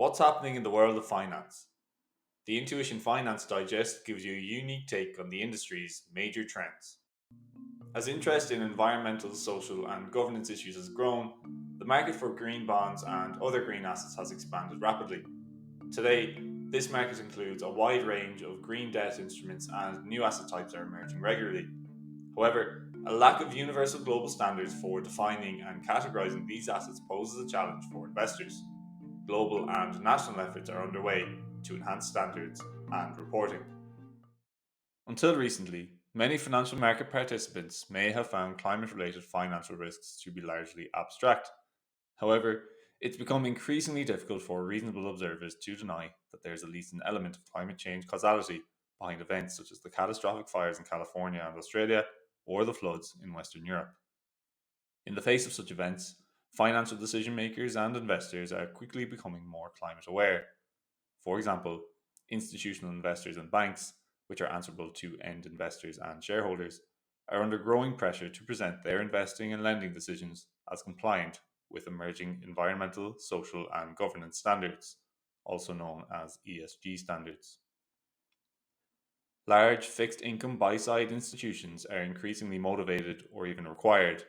What's happening in the world of finance? The Intuition Finance Digest gives you a unique take on the industry's major trends. As interest in environmental, social, and governance issues has grown, the market for green bonds and other green assets has expanded rapidly. Today, this market includes a wide range of green debt instruments and new asset types are emerging regularly. However, a lack of universal global standards for defining and categorizing these assets poses a challenge for investors. Global and national efforts are underway to enhance standards and reporting. Until recently, many financial market participants may have found climate related financial risks to be largely abstract. However, it's become increasingly difficult for reasonable observers to deny that there is at least an element of climate change causality behind events such as the catastrophic fires in California and Australia or the floods in Western Europe. In the face of such events, financial decision makers and investors are quickly becoming more climate aware. For example, institutional investors and banks, which are answerable to end investors and shareholders, are under growing pressure to present their investing and lending decisions as compliant with emerging environmental, social, and governance standards, also known as ESG standards. Large fixed income buy side institutions are increasingly motivated or even required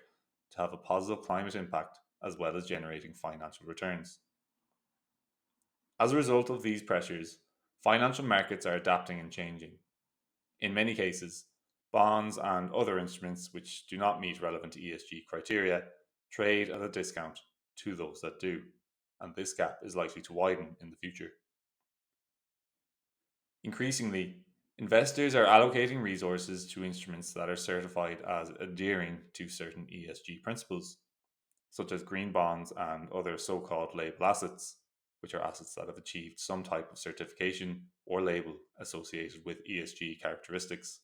to have a positive climate impact as well as generating financial returns. As a result of these pressures, financial markets are adapting and changing. In many cases, bonds and other instruments which do not meet relevant ESG criteria trade at a discount to those that do, and this gap is likely to widen in the future. Increasingly, investors are allocating resources to instruments that are certified as adhering to certain ESG principles, such as green bonds and other so called label assets, which are assets that have achieved some type of certification or label associated with ESG characteristics.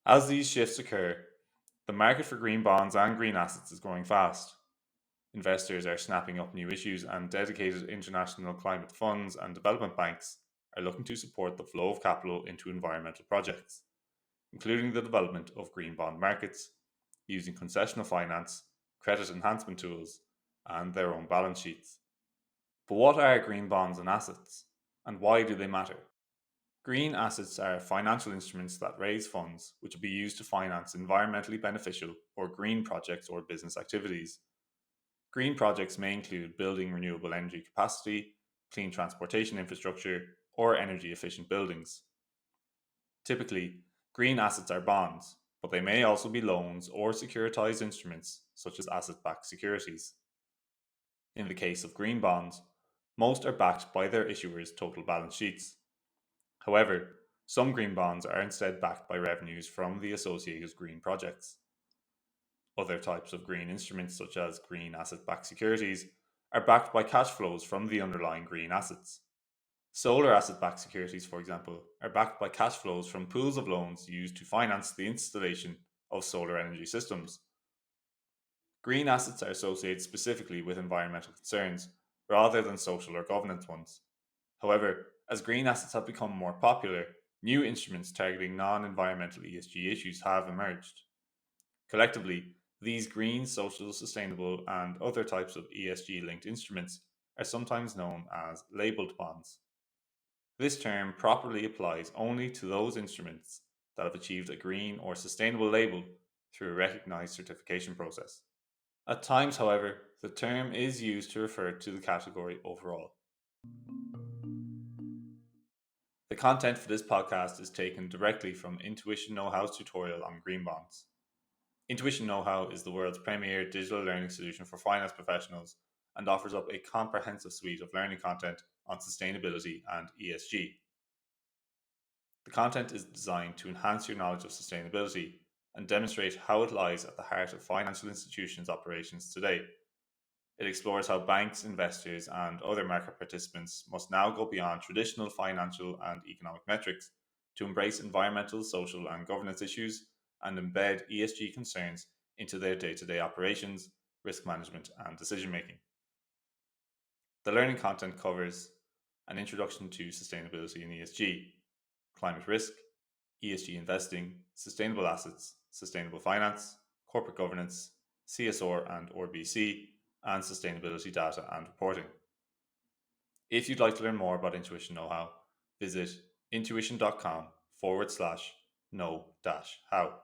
As these shifts occur, the market for green bonds and green assets is growing fast. Investors are snapping up new issues, and dedicated international climate funds and development banks are looking to support the flow of capital into environmental projects, including the development of green bond markets, using concessional finance, credit enhancement tools, and their own balance sheets. But what are green bonds and assets, and why do they matter? Green assets are financial instruments that raise funds which will be used to finance environmentally beneficial or green projects or business activities. Green projects may include building renewable energy capacity, clean transportation infrastructure, or energy efficient buildings. Typically, green assets are bonds, but they may also be loans or securitized instruments such as asset backed securities. In the case of green bonds, most are backed by their issuers' total balance sheets. However, some green bonds are instead backed by revenues from the associated green projects. Other types of green instruments, such as green asset backed securities, are backed by cash flows from the underlying green assets. Solar asset backed securities, for example, are backed by cash flows from pools of loans used to finance the installation of solar energy systems. Green assets are associated specifically with environmental concerns rather than social or governance ones. However, as green assets have become more popular, new instruments targeting non environmental ESG issues have emerged. Collectively, these green, social, sustainable, and other types of ESG linked instruments are sometimes known as labeled bonds. This term properly applies only to those instruments that have achieved a green or sustainable label through a recognized certification process. At times, however, the term is used to refer to the category overall. The content for this podcast is taken directly from Intuition Know How's tutorial on green bonds. Intuition Know How is the world's premier digital learning solution for finance professionals and offers up a comprehensive suite of learning content on sustainability and ESG. The content is designed to enhance your knowledge of sustainability and demonstrate how it lies at the heart of financial institutions' operations today. It explores how banks, investors, and other market participants must now go beyond traditional financial and economic metrics to embrace environmental, social, and governance issues and embed ESG concerns into their day to day operations, risk management, and decision making. The learning content covers an introduction to sustainability and ESG, climate risk, ESG investing, sustainable assets, sustainable finance, corporate governance, CSR and RBC, and sustainability data and reporting. If you'd like to learn more about intuition know how, visit intuition.com/know-how.